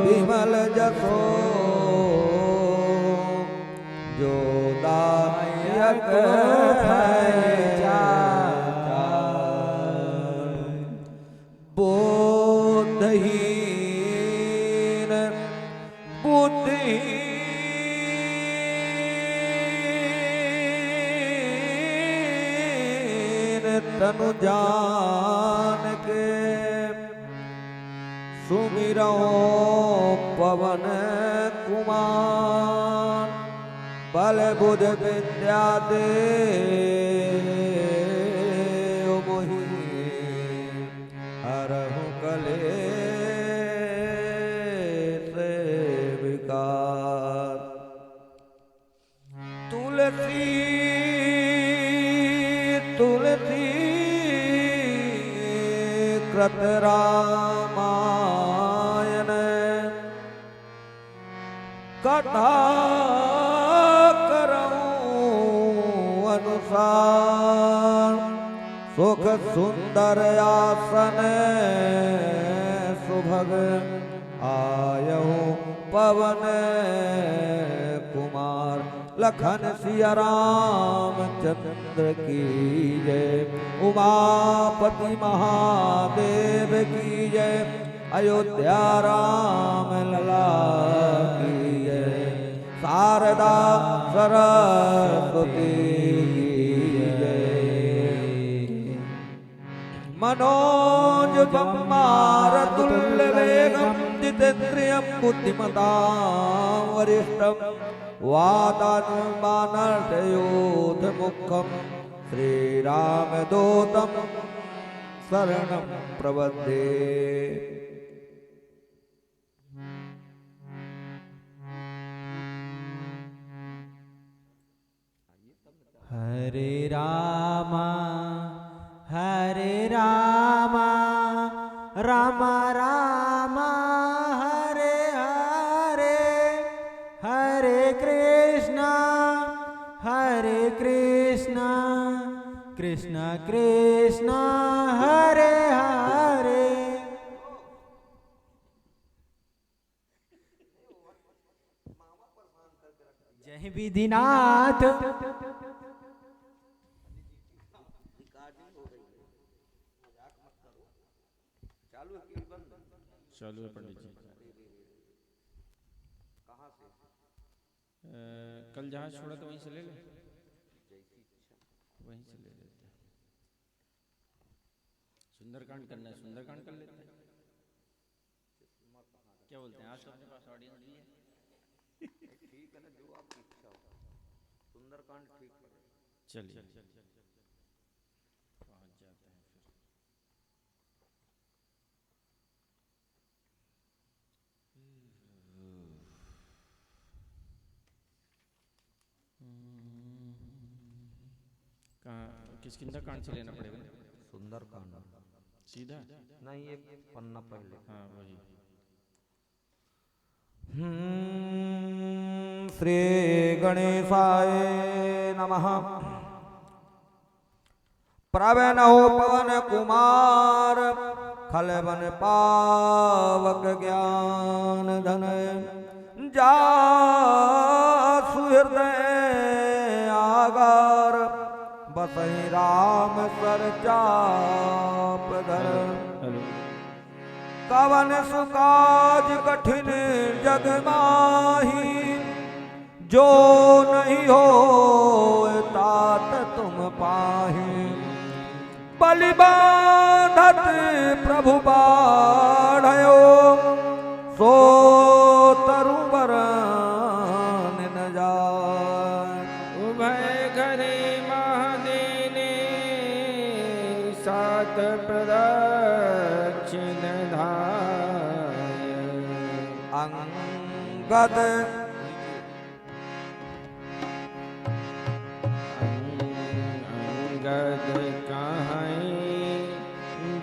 विमल जसो जो दायक बोधहीन बुद्धिहीन तनु जान के सुमिरो पवन कुमार बल बुध विद्या दे मोहि हरहु कले से विकार तुलसी तुलसी कृत रामायण कथा अनुसार सुख सुंदर आसन सुभग आयहु पवन कुमार लखन सिया राम चंद्र की जय उमापति महादेव की जय अयोध्या राम लला की जय शारदा सरस्वती मनोज बम्मार तुल्य वेगम जितेन्द्रियं बुद्धिमतां वरिष्ठं वातानुमानर्षयोध मुखं श्रीरामदूतं शरणं प्रपद्ये। हरे रामा रामा रामा हरे हरे हरे कृष्णा कृष्ण कृष्ण हरे हरे। जय विधिनाथ। चालू है पंडित जी। कहाँ से? कल जहाँ छोड़ा तो वहीं से ले ले, वहीं से ले लेते हैं। सुंदरकांड करना है, सुंदरकांड कर लेते हैं। क्या बोलते हैं, आज तो अपने पास ऑडियंस भी है। ठीक है ना, जो आपकी इच्छा हो। सुंदरकांड ठीक है, चलिए पहुँच जाते हैं फिर। कहाँ किस किंदा कांड से लेना पड़ेगा? सुंदरकांड सीधा नहीं, एक पन्ना पहले। हाँ वही। श्री गणेशाय नमः। प्रवनो पवन कुमार खलवन पावक ज्ञान धन जा सुहृदय आगार बसहि राम सर चाप धर। कवन सुकाज कठिन जग माही जो नहीं हो तात तुम पाही। बलि बांधत प्रभु बाढ़यो सो तरुवर न जाय। उभय घरे महादेने सात प्रदक्षिण धाय। अंगद कहीं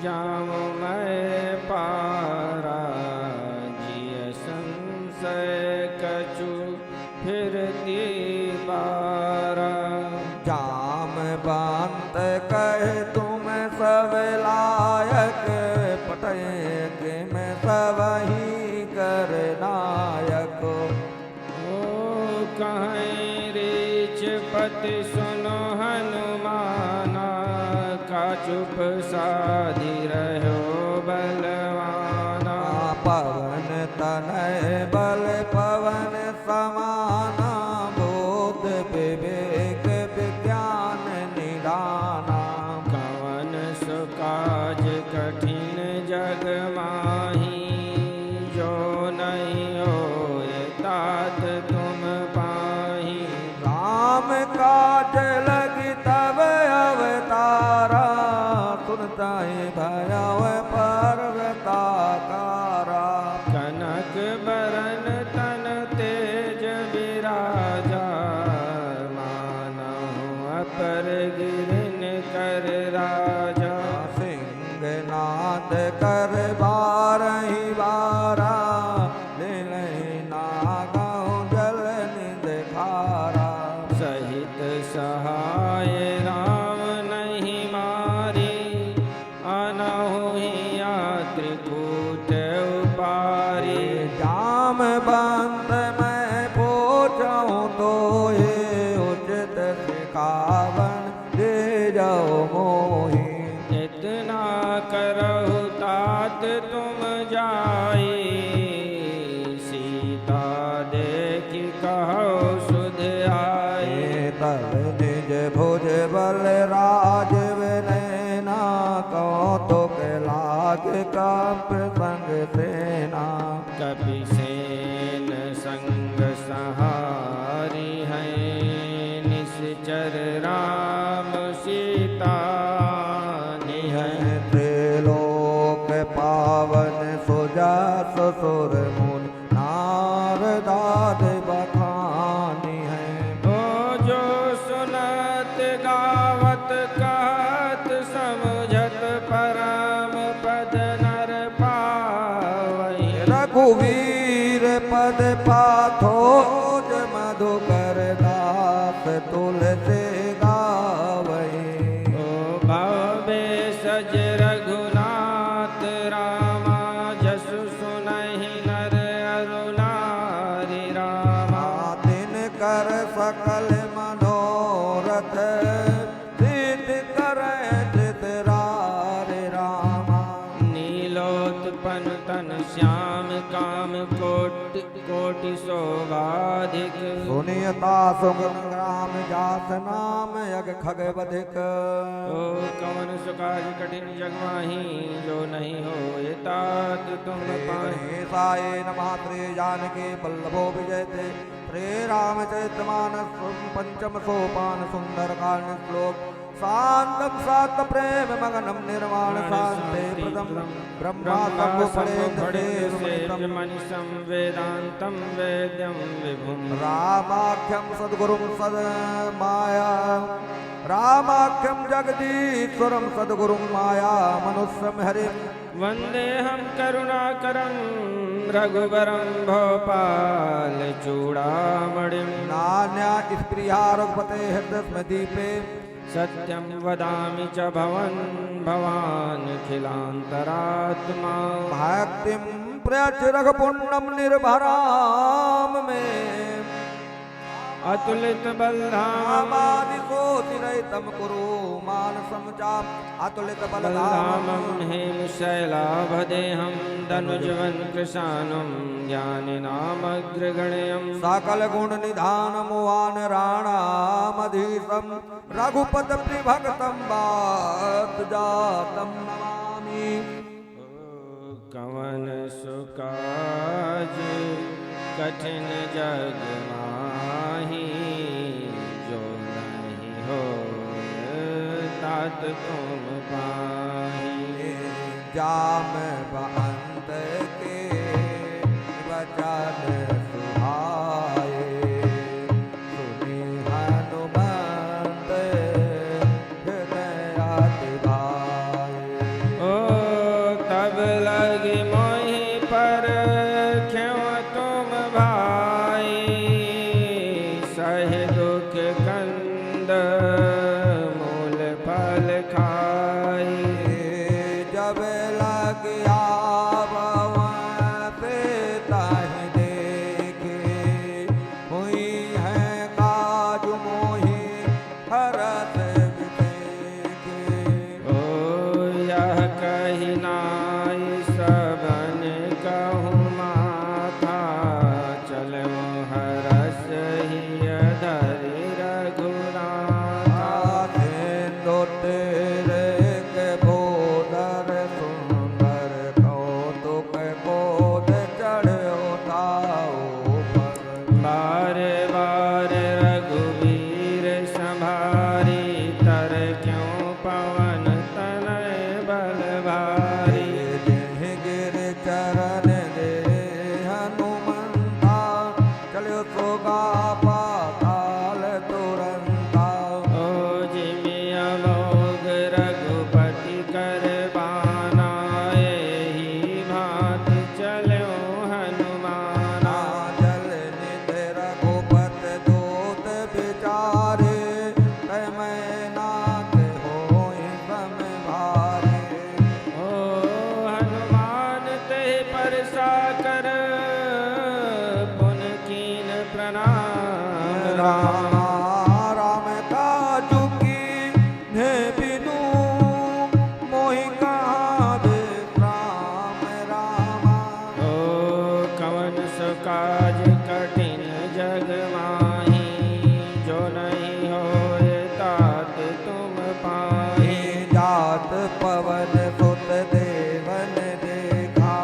जाऊँ मैं पारा जिय संशय कछु फिर दीवारा। जाम बांत कहे तुम सब लायक पटे में सब ही गावत सुनो हनुमाना, का चुप साधी रहो बलवाना। पवन तनय बल पवन समाना, बोध विवेक विज्ञान निदाना। कवन सुकाज कठिन जग माही, जो नहीं होए तात तुम पाही। राम काज लगी तब अवतारा, सुनताई भयव पर्वताकारा। कनक बरन तन तेज विराजा, मानहु अपर गिरन कर राजा। सिंहनाद कर बारहि बारा, नागौ जल निध खारा। सहित सहाय राम नहीं मारी, अनहु हिया त्रिकूट उपारी। जामवंत मैं पूछूं तो ये, उचित सिखावन दे जाओ मोहि। इतना करहु तात तुम जाई, सीता देखि कहो सुध आई। तब निज भुज बल राजव नैना, कौतुक लाग कप संग सेना। कपिसेन संग सहारी है, निश्चर राम सीता निहै। त्रिलोक पावन सुजस सुर मुनि, नारदाद बखानी है। ओ जो सुनत गावत कहत, समझत परम पद नर पावै। रघुवीर पद पाथोज मधुकर दास, तुलसी गावै। ओ भवे सज रघुनाथ रामा, जसु सुनहि नर अरु नारी रामा। तिन कर सकल मनोरथ, सिद्ध करे चितरार रामा। नीलोत्पन तन श्याम काम कोटि शोभाधिक। सुनियता सुगुन ग्राम जास नाम, यग खग बधिक। ओ कवन सुकाज कठिन जग माही, जो नहीं होए तात तुम पाहि। साये नमः श्री जानकी वल्लभो विजयते। श्री रामचरित मानस पंचम सोपान, सुंदर कांड श्लोक। शांतम सात प्रेम मगनम निर्वाण शांते प्रदम, ब्रह्मा शंभु फणेन्द्र मनिषं वेदांतं वेद्यं विभुं। रामाख्यम सद्गुरुम सद माया, रामाख्यम जगदीश्वरम सद्गुरुम माया मनुष्यम हरिम। वंदेहम करुणाकरं रघुवरं भोपाल चूड़ामणिं। नान्या स्प्रिया रघुपते हृदय दीपे, सत्यं वदामि च भवन् भवान् खिलान्तरात्मा। भक्तिम प्रयच्छ रघुपुण्यम निर्भराम में। अतुलित बलधाम आदिकोटिरहितं कुरु मानसं चाप। अतुलित बलधामं बलधामं हेमशैलाभदेहं, धनुजवन् कृशानं ज्ञानिनामग्रगण्यं। सकल गुण निधानम वानराणामधीशं, रघुपत प्रिभक्तं वात जातं नमामि। कवन सुकाज कठिन जग माही, जो नहीं हो तात तुम पाही। जामवंत के वचन सुहाए, सुनि हनुमंत हृदय अति भाए। ओ तब लगी मोहि पर क्यों तुम भाई, सहे दुख कंद मूल फल खाई। जब लग आवं ताहि देखे, हुई है काज मोहि कर पुन कीन प्रणाम रामा राम काजू की ने बिनु मोहि कहाँ विश्राम रामा। ओ कवन सो काज कठिन जग माही, जो नहीं होए तात तुम पाहि। जात पवन सुत देवन देखा,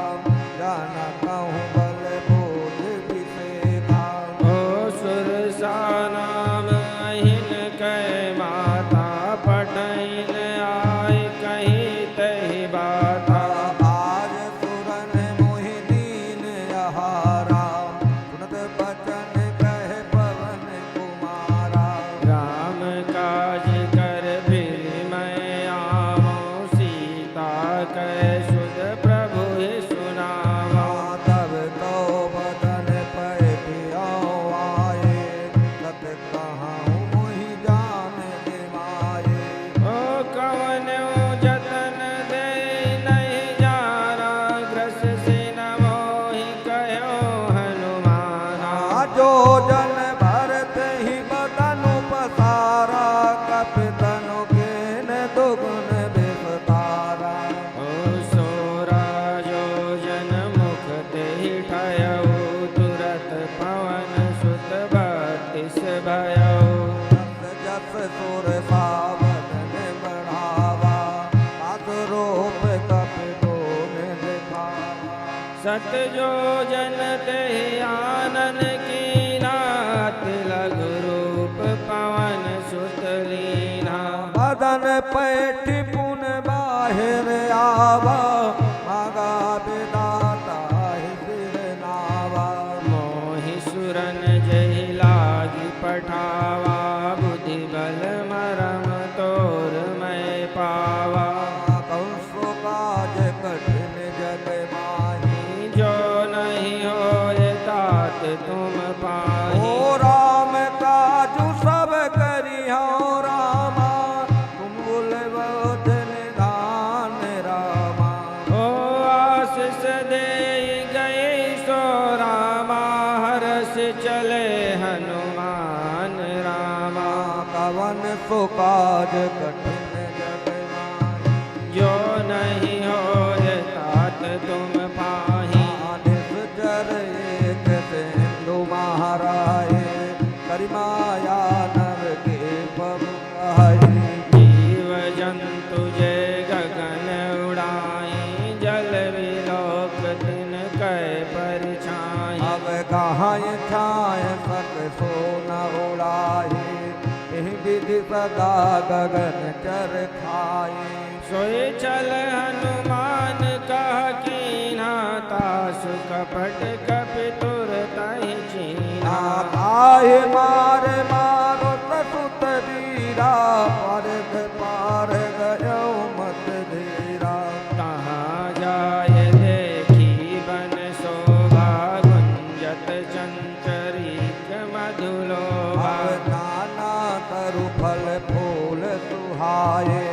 जाना कहूँ बल बोध विशेखा। ओ सुरसा नाम अहिन कै माता, पठैन आय कही तहि बाता। आज सुरन मोहि दीन यहारा, सुनत बचन कह पवन कुमारा। राम काज कर फिर मैं आवऊँ, सीता कै सुध प्रभु ही सुनावा। तब तो बदन पैठियो आए, सत कहाँ मोहि जान निमाए। ओ कवन जतन दे नहीं जारा, ग्रस से न मोहि कहो हनुमाना। जो जन भरत ही बदनु पसारा, कपितनु के न दुगुन विस्तारा। ओ सोरा जो जन मुख ते ठयऊ, तुरत पवन सुत बत्तीस भयऊ। जस सुर सावन बढ़ावा, सात रूप कपितों ने दिखावा। सत जो जन ते आनन की नाथ, लघु रूप पवन सुत लीना। बदन पैठ पुन बाहिर आवा, मागा विदाता सिर नावा। मोहि सुरन जहि लागी पठावा, बुद्धि बल मरम तोर मैं पावा। कंसो काज कठिन जग माही, जो नहीं होए तात तुम पाहि। ओ राम काजु सब करियो रामा, तुम बुलबुध निधान रामा। ओ आशीष दे गए सो रामा, हरष चले हनुमान रामा। कवन सो काज कठिन जग माही, जो नहीं होए तात तुम पाहि। निश्चर एक सिंधु महाराए, करिमाया नर के पव कहाई। जीव जंतु जय गगन उड़ाई, जल विलोक दिन कै परछाई। अब कहाँ छाय सक सो न उड़ाए, एहि विधि सदा गगन चर खाए। सोए चल हनुमान कह कीन्हा, तासु कपट कपि तुर तहि चीन्हा। काहे मारे मारो ससुत वीरा, पारग पार गयो मत धीरा। कहाँ जाय देखी बन शोभा, गुंजत चंचरीक मधुलोभा। अब नाना तरु फल फूल सुहाए,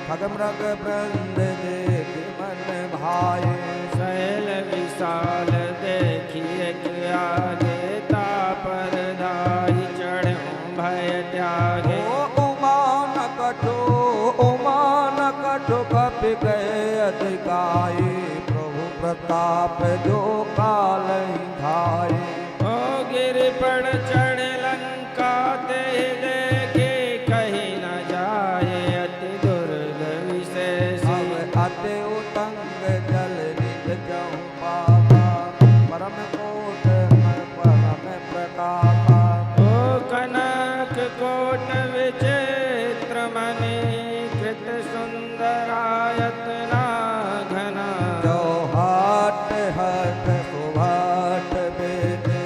खग मृग वृंद देख मन भाए। शैल विशाल देखिए आगे, तापर धारी चढ़ूं भय त्यागे। उमान कटो कपि गए अधिकाई, प्रभु प्रताप जो काल ही धाये। ओ गिर पड़ चढ़ लंका ते देखे, कहीं न जाए अति दुर्ग विशेष। अब अति उतंग जल निज जाऊं पापा, परम कोट परम प्रतापा। ओ कनक कोट विचित्र मणि, कृत सुंदरायतना घना। जो हट हट सुभट बेदे,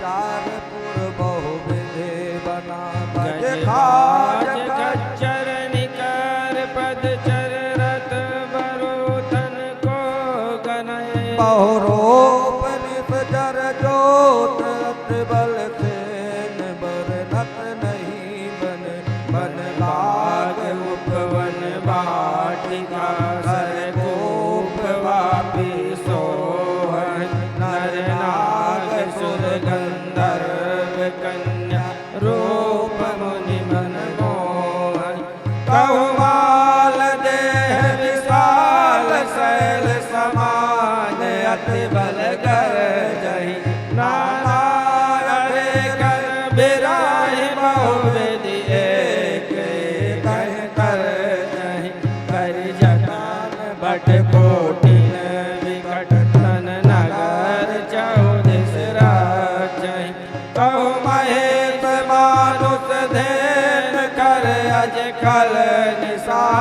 चार पुर बहु विधि बना। बज खाज खच्चर निकर पद चर, रथ बरोधन को गनय। बहुरूप निस जर जोत, अति बल सेन बर नत नहीं बन। बन बाग उपवन वाटिका, सर कोप वापी सोहन।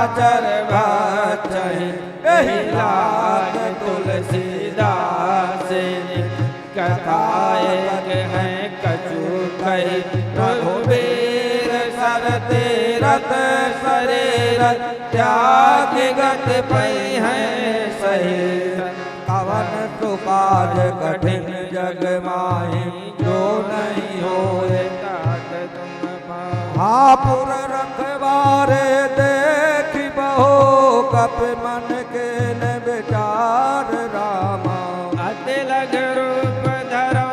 चराचर बाचहि एहि लाग तुलसीदास कथा एक है कछु कही रघुबीर सर तीरथ शरीरथ त्याग गत पै है सहित कवन सुकाज कठिन जग माहि जो नहीं होए तात तुम पाहि हापुर रखवारे देखी बहो कप मन के न विचार रामा अति लग रूप धरो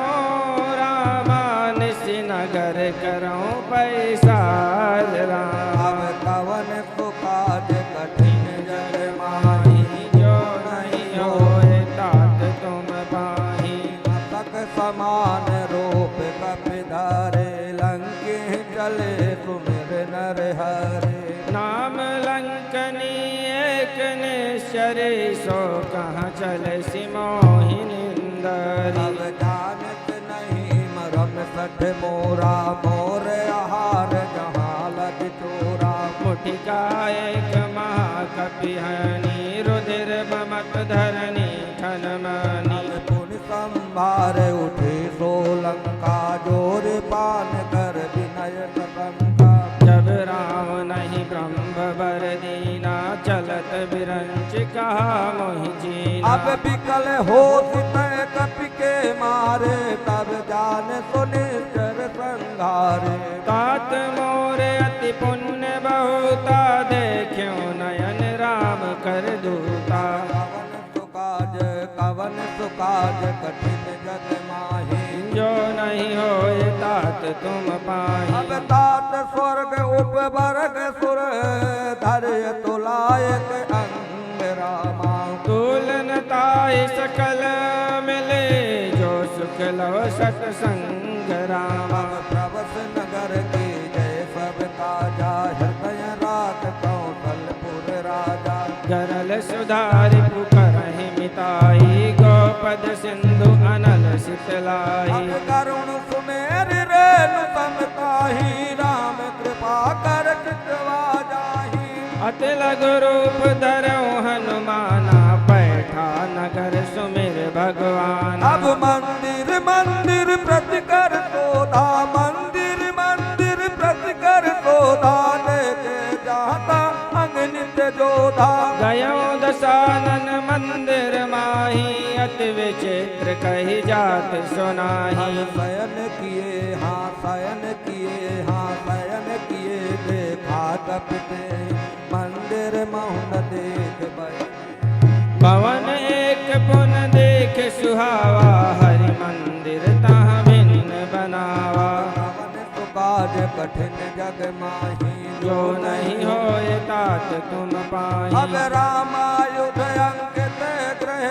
रामा निशि नगर करो पैसार राम अब कवन सुकाज कठिन जग माहि जो नहीं होए तात तुम पाहि तक समान रूप कप धारे लंके चले सुमिर नर हरे नाम लंकनी एक निश्चरी सो कहाँ चल सिमोहि निंदरी अब जानत नहीं मरम सठ मोरा मोर आहार जहाँ लग चोरा मुठिका एक महाकपिहनी रुधिर बमत धरनी ठनमनी पुन संभार उठे सोलंका जोर पान कर विनय सतंका जब राम नहीं ब्रह्म बर दीना चलत बिरंच कहा मोहि जीना अब विकल हो तय कपि के मारे तब जान सुनिश्चर संघारे तात मोरे अति पुण्य बहुता देखियो नयन राम कर दूता कवन सुकाज कठिन जग माहि जो नहीं होए तात तुम पाहि अब तात स्वर्ग उपवर्ग सुर धर्य तुलायक अंग रामा तुलन ताय सकल मिले जो सुख लव सत्संग राम अब प्रवस नगर के जय सब काजा हृदय रात कौशलपुर राजा गरल सुधारि पुकरहि मिताई गोपद सिंधु अनल शीतलाई अब करुण सुमेर रेणु समताहि राम कृपा कर चितवा जाहि अति लघु रूप धरो हनुमाना बैठा नगर सुमिर भगवान अब मंदिर मंदिर प्रति कर शोधा मंदिर मंदिर प्रति कर शोधा देखे जाता अंग नित्य जोधा गयो दशानन मंदिर माही अति विचित्र कही जात सुनाही शयन किए हाँ शयन किए हाँ शयन किए देखा कपिते मंदिर मौन देख बैठे भवन एक पुन देख सुहावा हरि मंदिर तहाँ भिन्न बनावा कवन सुकाज कठिन जग माही जो नहीं होए तात तुम पाहि अब रामायुध अंकित ग्रह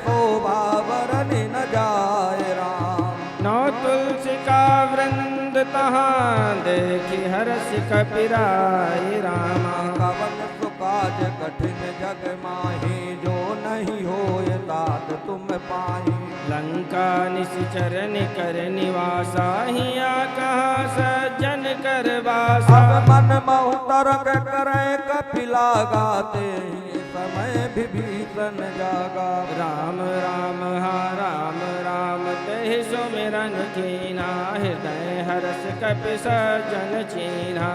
शोभा वरनि न जाय राम नौ तुलसी का वृंद तहाँ देखी हर्ष कपिराय रामा कवन सुकाज कठिन जग माही जो नहीं होय तात तुम पाही लंका निश्चर निकर निवासा हिया कहाँ सज्जन कर वासा अब मन महु तरक करे कपिला गाते ही समय विभीषण जागा राम राम हा राम राम तेहि सुमिरन कीना हृदय हर्ष कपि सज्जन चीना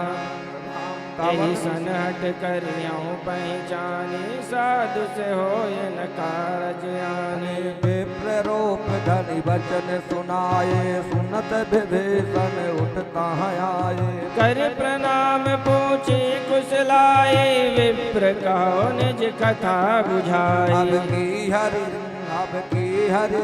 तेहि सन हट करियो पहचानी साधु से होय न कारज आने विप्र रूप धनि वचन सुनाए सुनत विभीषण उठ कहाँ आए कर प्रणाम पूछे कुशलाए विप्र कहो निज कथा बुझाए अब की हरे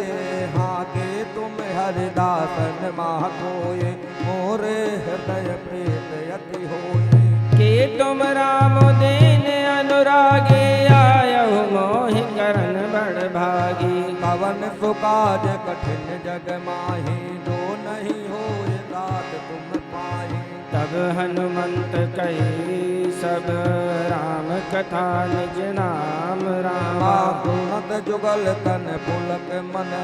हाँ के तुम हरिदासन माह कोय मोरे हृदय प्रीत यति होए कि तुम राम दीन अनुरागे आयहु मोहि करन बड़ भागी कवन सुकाज कठिन जग माही जो नहीं होए तात तुम पाही तब हनुमंत कही सब राम कथा निज नाम रामा गुणत जुगल तन पुलक मन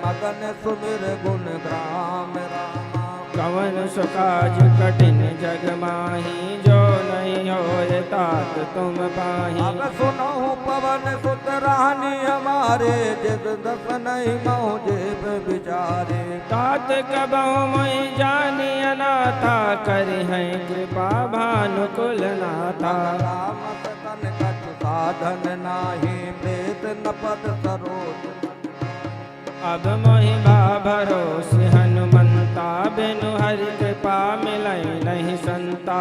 मगन सुमिर गुण ग्राम रामा कवन सुकाज कठिन जग माही, जो नहीं होए तात तुम पाही। अब सुनो पवन सुत रानी हमारे, जिद दस नहीं मऊ जेब विचारे। तात कबहु मोहि जानी अनाथा, करि हैं कृपा भानुकुल नाथा। राम सकल कछु साधन नाही, प्रेत न पद सरोज। अब मोहि बा भरोसे हनुमंता, बिनु हरि कृपा मिलै नहीं संता।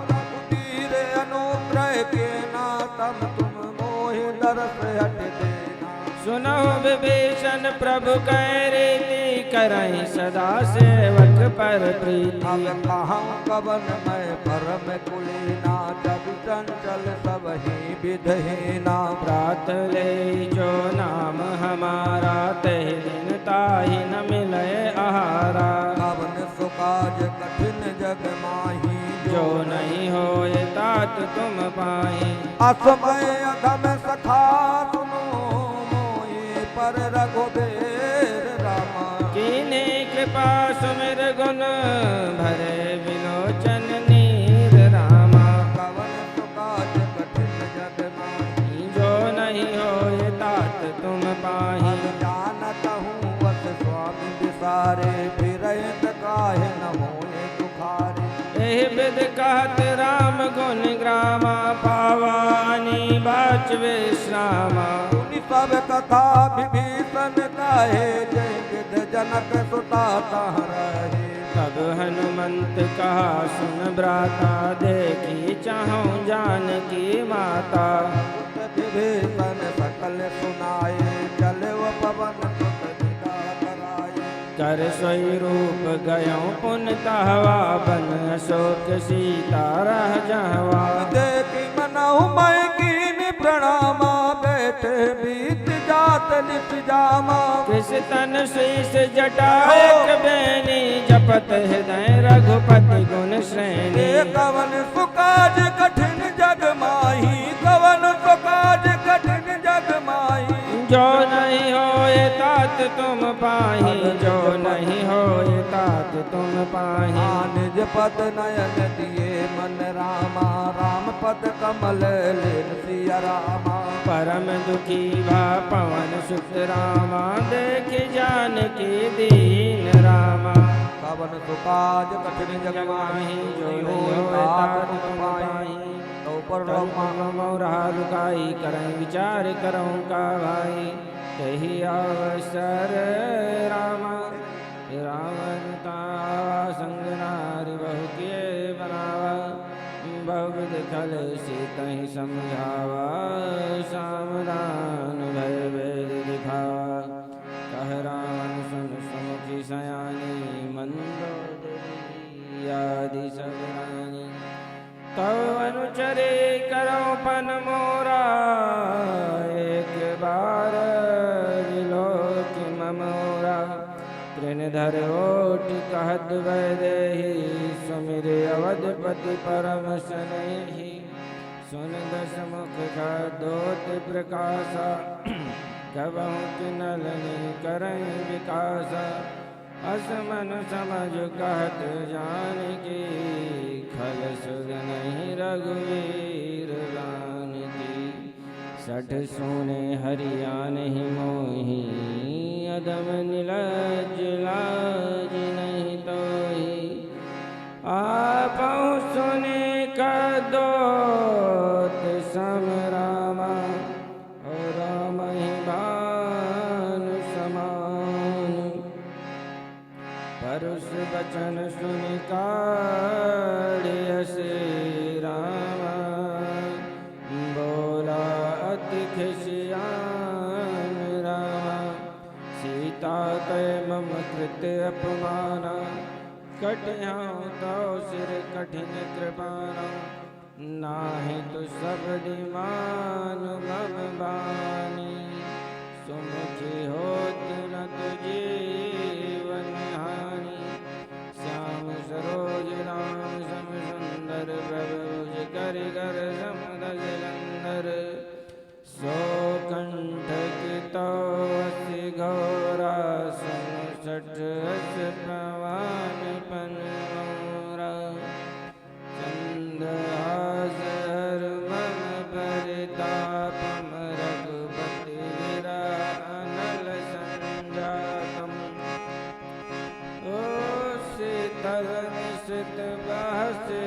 रघुबीर अनुग्रह के नातम, तुम मोहि दरस हट देना। सुनहु विभीषण प्रभु कै रीति, करहि सदा सेवक पर प्रीति। अब कहाँ कवन मैं परम कुलीना, जब चंचल सब ही विधहीना। प्रात ले जो नाम हमारा, तहि दिन ताहि न मिले आहारा। कवन सुकाज कठिन जग माही, जो नहीं होए तात तुम पाही। असमय अधम सखा सुनो, मोहि पर रघुबीर रामा। कीन्ही कृपा सुमिर गुण, भरे विलोचन नीर रामा। कवन सुकाज कठिन जग माही, जो नहीं होए तात तुम पाही। जानत हूँ वस स्वामी विसारे, फिरत काहे न होए दुखारे। एहि विधि कहत राम गुण ग्रामा, पावानी बाच विश्रामा। सुनि सब कथा विभीषण काहे, जय विध जनक सुता तहाँ रहे। तब हनुमंत कहा सुन भ्राता, देखी चाहूं जानकी माता। विभीषण सकल सुनाए, चले व पवन सुत विदा कराए। कर सोई रूप गयों पुन तहवा, बन अशोक सीता रह जहवा। देखी मनहु मैं कीन प्रणामा, बैठे बीत जात नित जामा। कृष तन शीस जटा एक बेनी, जपत हृदय रघुपति गुण श्रेणी। ये कवन सुकाज कठिन जग माही, कवन सुकाज कठिन जग माही। जो नहीं होए तात तुम पाही, जो नहीं होए तात तुम पाही। निज पद नयन दिए मन रामा, राम पद कमल लेन सिया रामा। परम दुखी भा पवन सुत रामा, देख जानकी दीन रामा। कवन सुकाज कठिन जग माही, जो जो नहीं होए तात तुम पाही। तो पर रहा लुकाई, करं विचार करऊं का भाई। तही अवसर रामा, रावण तावा संग नारी बहु के बनावा। बहुविध खल से तही समझावा, सामदान भय वेद दिखावा। कह रावण सुन समुखी सयानी, मंदोदरी आदि सब रानी। तव अनुचरे करो पन मोरा, एक बार विलोक ममोरा। तृणधर ओट कहत वैदेही, सुमिर अवधपति परम स्नेही। सुन दस मुख का दोत प्रकाशा, कबहु किनलनि करई विकासा। असमन समझ कहत जानकी, खल सुध नहीं रघुवीर जानकी। सठ सोने हरियान ही मोही, अदम नीलज लाज नहीं तोही। आपहु सुने का दोत सम रामा, और राम ही भानु समान। परुष बचन सुनि काढ़िय श्री रामा, बोला अति खिसियान रामा। सीता तय मम कृत्य अपमाना, कटयां तो सिर कठिन कृपाना। नाहि तो शब्द मान मम बानी, सुमुखी होत न तुझे हानि। श्याम सरोज राम सम सुंदर, प्रभुज कर कर समद जलंधर। सो कंठ की तो घोरा, सुन सठ प्रवा जानपन मोरा चंद्रहासर मन परितापम रघुपति वीरा अनल संजातम ओ शीतल निशित बहसे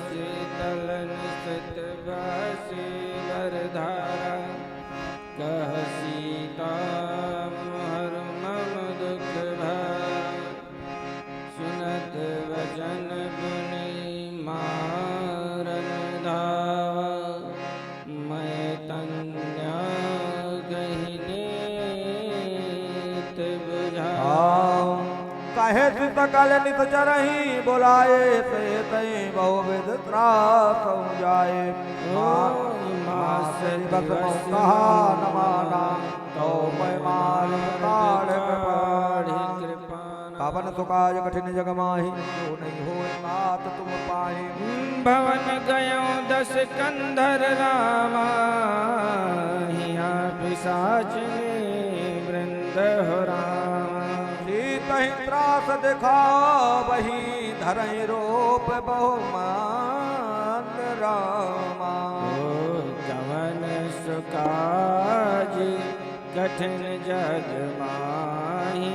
शीतल निशित बहसे वरधारा कह सीता मोहर मम दुख भय सुनत वचन पुनि मारन धावा मैं तन्या गहि नीत बुझावा कहे चित कल नित चरही बोलाए से तई बहुविध त्रास जाए मास दिवस कहा नमाना तो मैं मार पावन सुकाज कठिन जग माही जो नहीं हो बात तुम पाए भवन गयो 10 कंधर रामा हिया पिशाचने वृंद हो रामा कहीं त्रास दिखा वही धरई रूप बहुमान रामा कवन सुकाज कठिन जग माही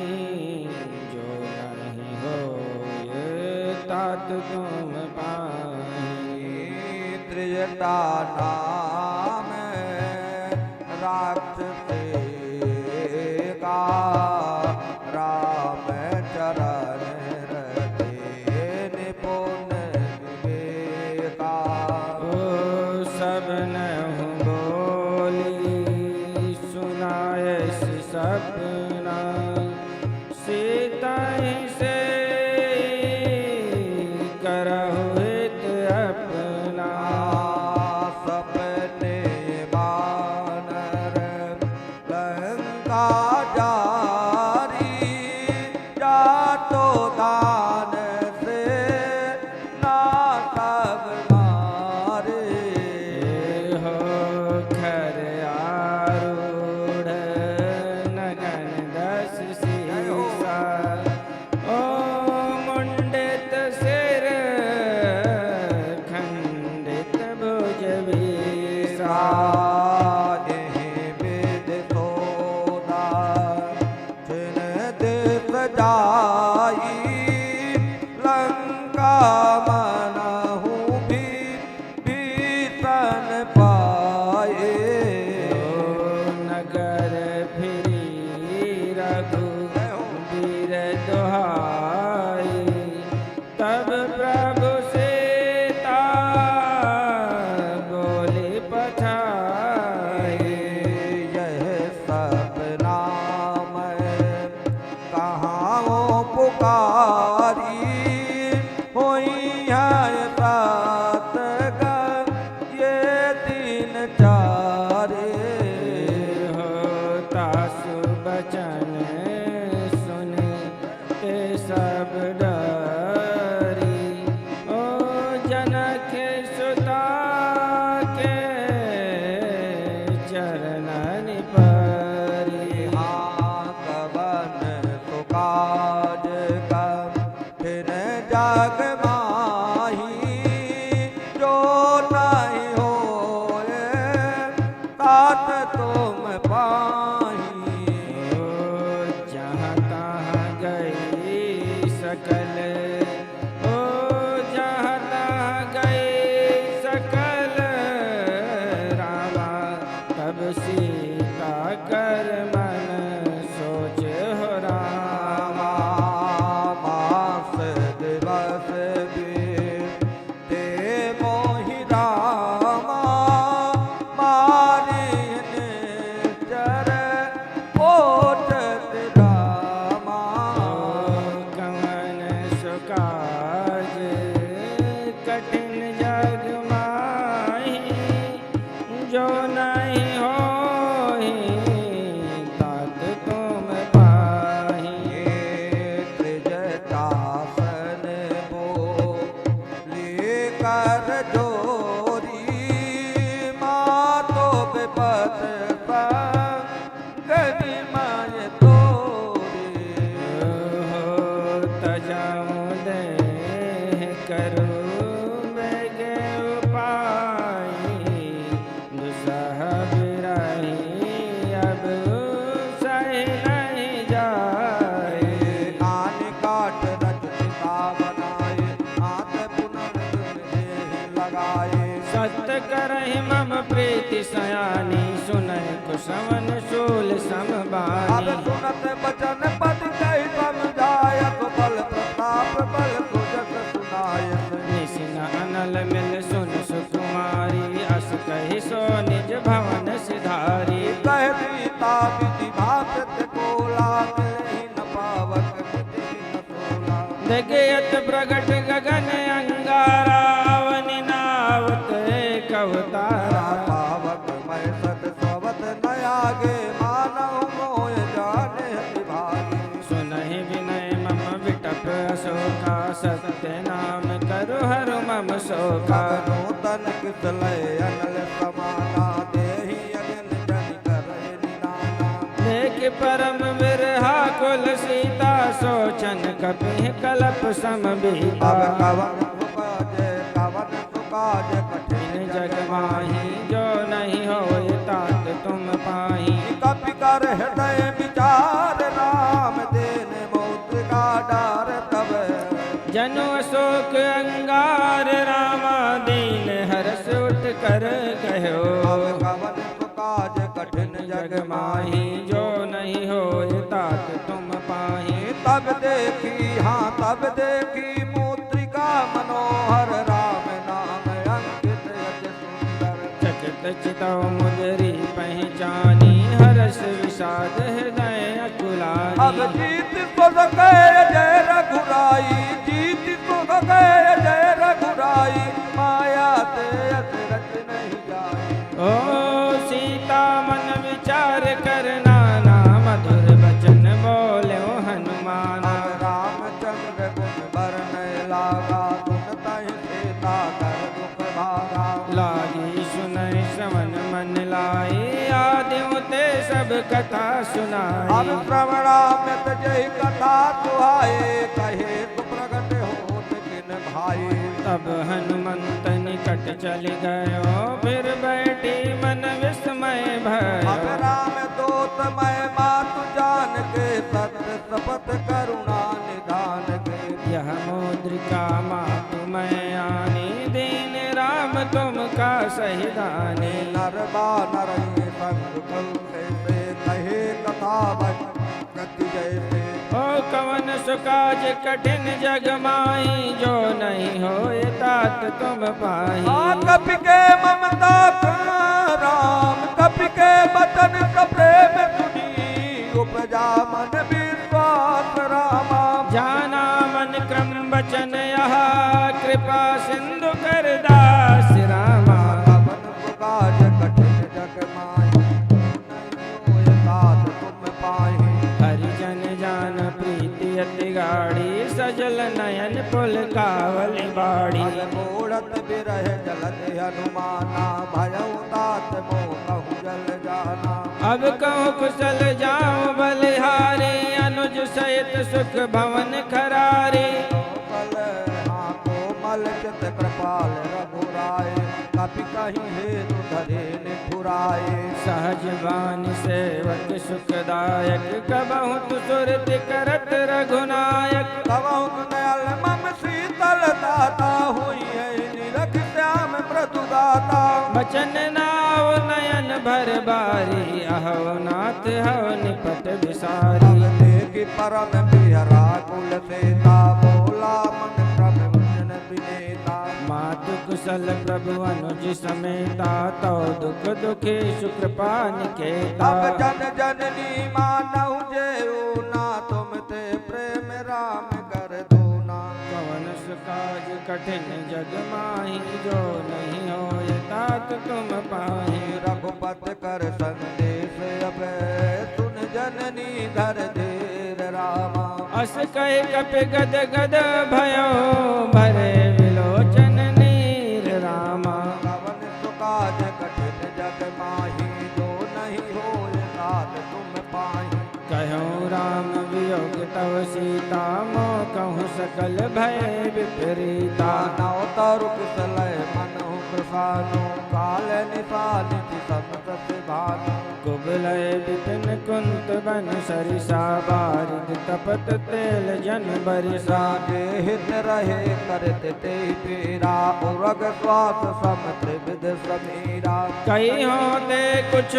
जो नहीं हो ये तात तुम पाही त्रिजटा नाम राक्षसे का राम चरण रते निपुण विवेका ओ सब नहु बोली सुनाए सपना सीता ही से करहु हित अपना सपने बानर लंका दान से ना सब मारे हो खर आरूढ़ नगन 10 सीसा ओ मुंडित सिर खंडित भुज वीसा जाई लंका मनहु भी भीषण पाए नगर फिरी रघुबीर दुहाई तब प्रभु सीता बोली पठाई यह सपना पुकारी होई है सात गण ये 3 चारे होता सुबचन सुन ते सब डरी ओ जनक सुता के चरणन परी काज कठिन जग माही जो नहीं होए तात तुम पाही जहाँ तहाँ गई सकल ओ जहाँ तहाँ गई सकल रामा तब सीता कर मन सोच हो रामा मास दिवस बीते मोहि रामा मारी निश्चर ओटत रामा कवन प्रीति सयानी सुनय कुशवन शूल अब समबानी सुनत बचन पद कही समझायक बल प्रताप बल तुजक सुनायक निशिन अनल मिल सुन सुकुमारी अस कहि सो निज भवन सिधारी कह सीता विधि भाषत कोला मिलहि न पावक विधि न सोला दगयत प्रगट गगन अंगारा अवनि नावत एक अवतारा पावक मैं सत सवत न आगे मानव मोय जाने विभागी सुनहि विनय मम विटप अशोका सत्य नाम करु हरु मम शोका नूतन किसलय अनल समाना देहि अगन जन करय निनाना देख परम विरहा कुल सीता सोचन कपिह कलप समबीता अब कवन सुकाज कठिन जग माही जो नहीं होय तात तुम पाही कपि कर हृदय विचार राम देने मौद्रिका डार तब जनु अशोक अंगार रामा दीन हर्ष उठ कर कहो अब कवन सुकाज कठिन जग माही जो नहीं होय तात तुम पाही तब देखी हाँ तब देखी मुद्रिका मनोहर राम नाम अंकित अति सुंदर चकित चितौ मुदरी पहचानी हर्ष विषाद हृदय अकुलानी अब जीत तो गए जय रघुराई जीत तो गए जय रघुराई माया ते अचरज नहीं जाई ओ सीता मन विचार करना ना मधुर बचन बोले हनुमाना रामचंद्र गुण बरन लागा सुन तहि सीता कर दुख भागा लागी सुनय श्रवण मन लाई आदियों ते सब कथा अब सुनाई श्रवणामृत जय कथा सुहाए कहे तु प्रगट होत किन भाई तब हनुमंत निकट चल गयो फिर बैठी मन विस्मय अब भयो राम दोत मैं मातु जान के सत्य शपथ करुणा निधान के यह मुद्रिका मातु मैं आनी दीन राम तुम का सहिदानी नर बानर संग कल कैसे कहे कथा गति जैसे ओ कवन सुकाज कठिन जग माही जो नहीं होए तात तुम पाही कपि के ममता का राम कपि के बचन प्रेम सुनी उपजा मन विश्वास रामा जाना मन क्रम बचन यह कृपा सिंधु कर दास रामा कवन सुकाज कठिन जग माही नहीं साथ तुम पाही हरिजन जान प्रीति अति गाड़ी सजल नयन पुल कावल बाड़ी मूढ़त बिरह जलत हनुमाना भयउ तात मोह कहु जल जाना अब कहूँ कुशल जाऊं बलिहारी अनुज सहित सुख भवन खरारी कल हाँ कोमल चित कृपाल रघुराय कपि कहीं हेतु धरे निठुराए सहज बानी सेवक सुखदायक कबहु तु सुरति करत रघुनायक कबहु दयाल मम शीतल दाता हुई है निरख श्याम प्रतु दाता बचन नाव नयन भर बारी अहो नाथ हव निपट विसारी तब देखि परम बिहरा कुल सेता बोला मन क्रम वचन विनेता मातु कुशल प्रभु अनुज समेता तो दुख दुखे सुकृपा निकेता अब जन जननी मानहु जेऊ ना तुम ते प्रेम राम कर दो ना कवन सुकाज कठिन जग माही जो नहीं होय तात तुम पाही रघुपत कर संदेश अब सुन जननी धर धीर रामा अस कह कपि गद गद भयो भरे विलोचन नीर रामा कवन सुकाज कठिन जग माही जो नहीं होय साथ तुम पाही कहूँ राम वियोग तव सीता मो कहूँ सकल भय विपरीता नव तरु कुशलय मनहु कृपानु काल निपालित समत भानु कुबलय विपिन कुंत बन सरिसा बारिद तपत तेल जन बरिसा जे हित रहे करत ते पीरा उरग स्वास सम त्रिविध समीरा कई होते कुछ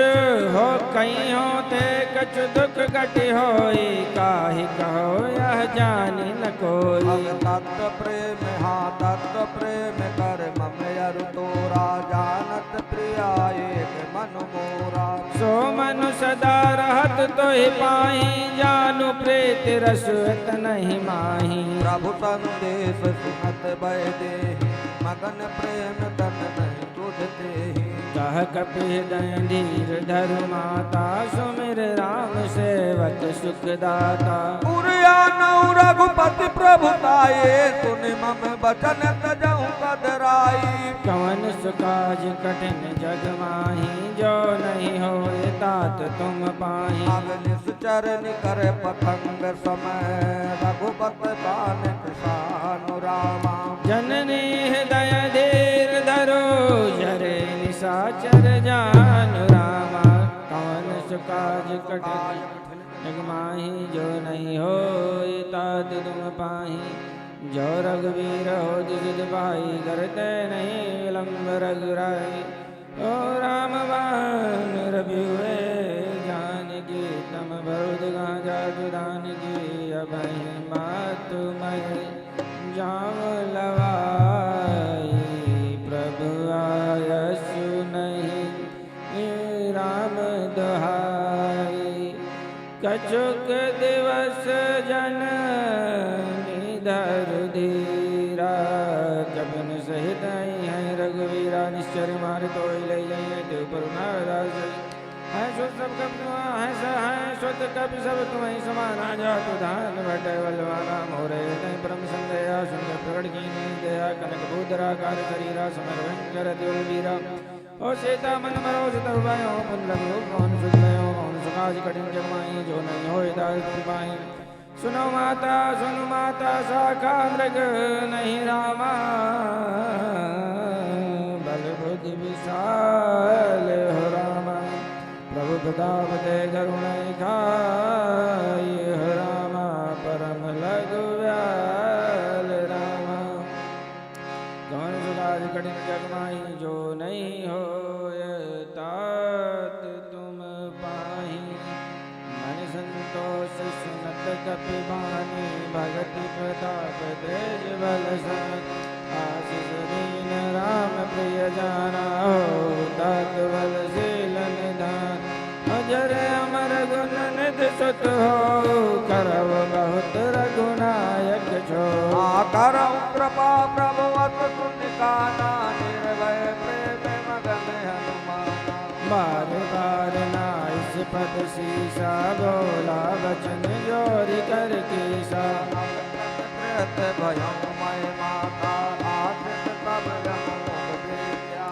हो कई होते कछ दुख घट होई काहि कहो यह जानी न कोई तत्व प्रेम हाँ तत्व प्रेम कर मम अरु तोरा जानत प्रिया एक मन मोरा सो मनु सदा रहत तो ही पाही जानु प्रीत रसवत नहीं माही प्रभु संदेश सुनत भय देहि मगन प्रेम तन नहीं तुझते ही कह कपिहृदय धीर धरु माता सुमिर राम सेवक सुखदाता पुरिया नौ रघुपति प्रभु ताये सुन मम बचन तजहु कदराई कवन सुकाज कठिन जग माही जो नहीं होए तात तुम पाही अगनिस चरण कर पतंग समय रघुपत बान कृषानु रामा जननी हृदय धीर धरो जरे निशाचर जान रामा कवन सुकाज कठिन जग माही जो नहीं होए तात तुम पाही जो रघुवीर हो जिद भाई करते नहीं विलम्ब रघुराई ओ राम बान रवि हुए जानकी तम बहुत गांजा दुदान की अभय मातु मय जाम लवाई प्रभु आयसु नहीं राम दुहाई कछुक दिवस जननी धरु धीरा कपिन सहित आई है रघुवीरा निश्चर मार तो ले देव परुनादास है सो सब कप है स है स्वत कप सब तुम्हें समाना जा तु धान भट बलवाना मोरे तय परम संदया सुंदर प्रकट की दया कनक भूधरा कार शरीरा समर भयंकर देव वीरा ओ सीता मन मरो सित उबायो पुंडल कौन सुखयो कौन सुखाज कठिन जग माही जो नहीं होए दास तुम पाही सुनो माता शाखा मृग नहीं रामा बल बुद्धि विशाल हो रामा प्रभु प्रताप ते करुण खाई हो रामा परम लघु व्याल रामा कौन सुखाज कठिन जग माही जो नहीं हो तात तुम पाही मन संतोष सुनत कपिबानी भगति प्रताप तेज बल सत आशीष दीन राम प्रिय जाना हो तात बल शील निधान अजर अमर गुण निधि सुत हो करव बहुत रघुनायक छो करम कृपा प्रभु अत तुनिकाना निर्भय प्रेम मगन हनुमाना बार बार नाइस पद सीसा बोला बचन जोरी कर कीसा भयम मय माता आशिष तब रमोह विद्या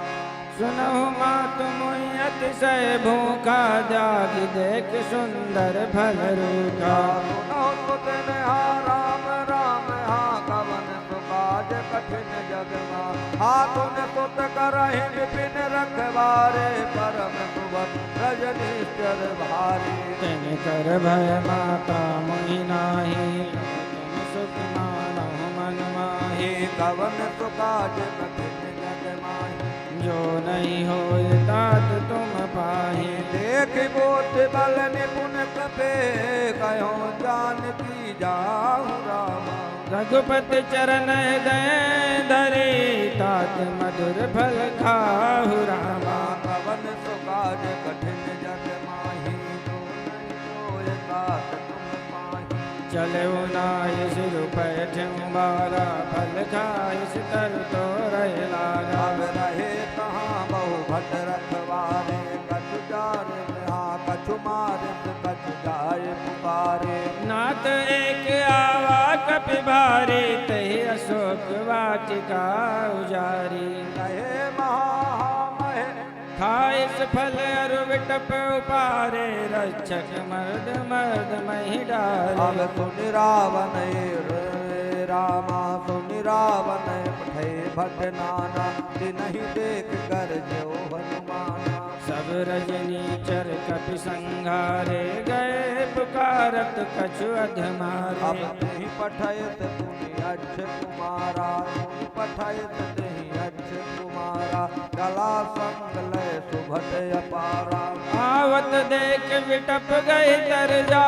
सुनहु मातु मोहि अतिशय भूखा जागि देख सुंदर फल रूखा सुनो सुत नेहा राम राम हा कवन सुकाज कठिन जग मा हाथुन सुत करहि विपिन रखवारे परम सुबत रजनीश्वर भारी तिन कर भय माता मोहि नाही तिन सुख मानहु मन माहि कवन सुकाज कठिन जग माही जो नहीं होए तात तुम पाहि देख बोध बल निपुण कपे कहो जानकी जाहु रामा रघुपति चरण हृदय धरे तात मधुर फल खाहु रामा कवन सुकाज कठिन जग माही जो नहीं होए तात तुम पाही चले नाय सिर पैठ बारा फल खाय सितर तो रह लागा अब रहे कहाँ बहु भट रखवारे कछु जार हाँ कछु मारित कछु जाय पुकारे नाथ एक आवा कपि भारी तहि अशोक वाटिका उजारी कहे महामहे खाए फल अरु विटप उपारे रक्षक मर्द मर्द मही डारे अब सुन रावण रामा सुन रावण पठे भट नाना नहीं देख कर जो हनुमाना सब रजनी चर कपि संघारे गए पुकारत कछु अधमारे अब तेहि पठयत पुनि अच्छ कुमारा मुनि पठयत तेहि अच्छ कुमारा कला संग लय सुभट अपारा आवत देख विटप गए तर जा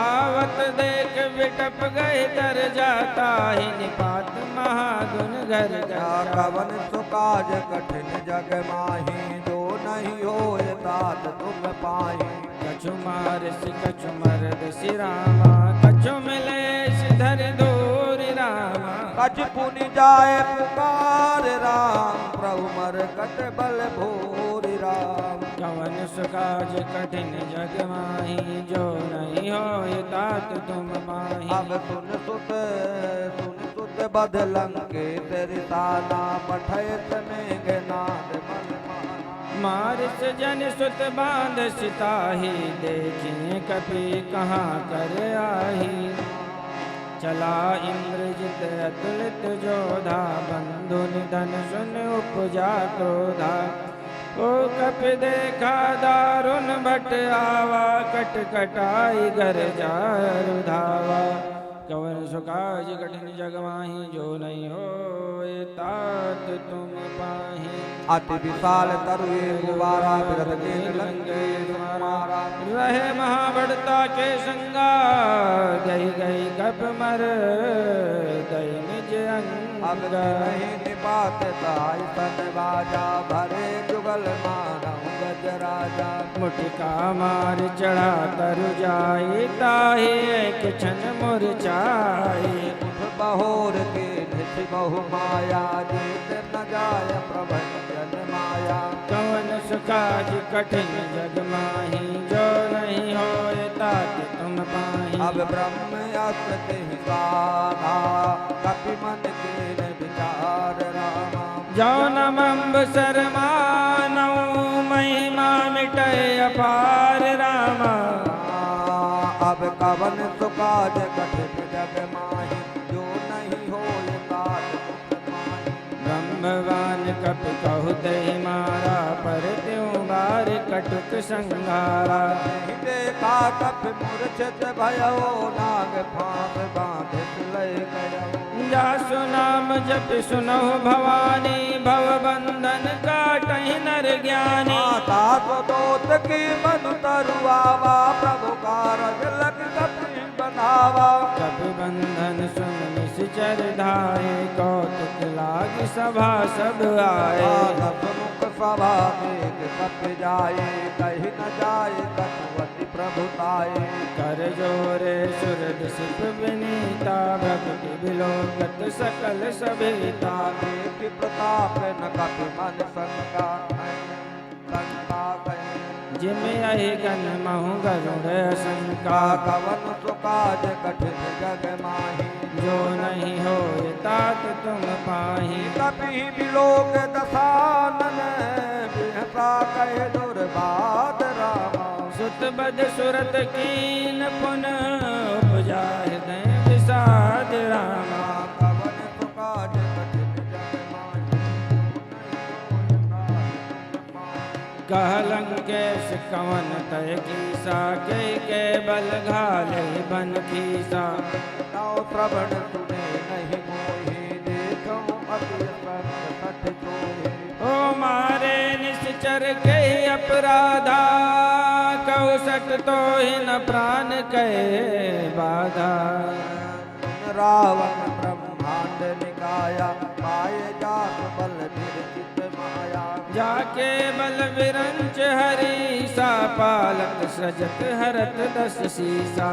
आवत देख विटप गए तर जाता ही निपात महागुन घर क्या गया कवन सुकाज कठिन जग माही जो नहीं होय तात तुम पाही कछु मारस कछु मरद सिरामा कछु मिले सिधर दूर रामा कछ पुनि जाय पुकार राम प्रभु मर कट बल भूरि राम कवन सुकाज कठिन जग माही जो नहीं हो तात तुम माही अब सुन सुत बद लंके तेरी ताना पठयत में नाद मन माना मारिस जन सुत बांध सिताही देखें कपि कहाँ कर आही चला इंद्रजित अतुलित जोधा बंधु निधन सुन उपजा क्रोधा ओ कपि देखा दारुण भट आवा कट कटाई घर जारु धावा कवन सुकाज कठिन जग माही जो नहीं हो तात तुम पाही अति विशाल तरुए गुबारा बिरद के लंके मारा रहे महाबड़ता के संगा गई गई कप मर गई निज अब अंगा नहीं निपात ताई तन बाजा भरे जुगल मानव गज राजा मुटिका मार चढ़ा तरु जाई ताही एक क्षण मुरझाई उठ बहोर के नित बहु माया जीत न जाय प्रभंजन माया कवन सुकाज कठिन जग माही जो नहीं हो तात तुम पाही अब ब्रह्म अस्त्र के साधा कपि मन के विचार रामा जो नमंब शर्मानौ महिमा मिटे अपार रामा अब कवन सुकाज कठिन जग माही जो नहीं होय तात तुम पाही ब्रह्मवान कपि कहु दहि मारा पर त्यों बार कटुक संघारा नहीं देखा कपि मूर्छित भयो नाग फांस बांधित लय गयो जासु नाम जप सुनहु भवानी भव बंधन काटहि नर ज्ञानी माता तो दोत की बन तरुआवा प्रभु कारज लग कपि बनावा कपि बंधन सुन निश्चर धाये कौतुक लाग सभा सब आए मुख सभा देख कपि जाए कहीं न जाए कटुवती प्रभुताए कर जोरे सुरद सिप विनीता भक्ति बिलोकत सकल सभेता देख प्रताप न कपि मन शंका कहीं जिम यही गण महु गरुड़ शंका कवन सुकाज कठिन जग माही जो नहीं हो तात तुम पाही कपि बिलोक दसानन बिहसा कहे दुर्बाद रामा सुत बद सुरत कीन पुन उपजा हृदय विषाद रामा कवन सुकाज कठिन जग माही कहलंकेश कवन तय कीसा के बल घाले बन कीसा नाव श्रवण सुने नहीं मोहि देखो अति संत सठ तोहे ओ मारे निश्चर के अपराधा कहु सट तो ही न प्राण के बाधा रावण ब्रह्मांड निकाया पाए जात बल विरचित माया जाके बल विरंच हरी सा पालक सजत हरत दस सीसा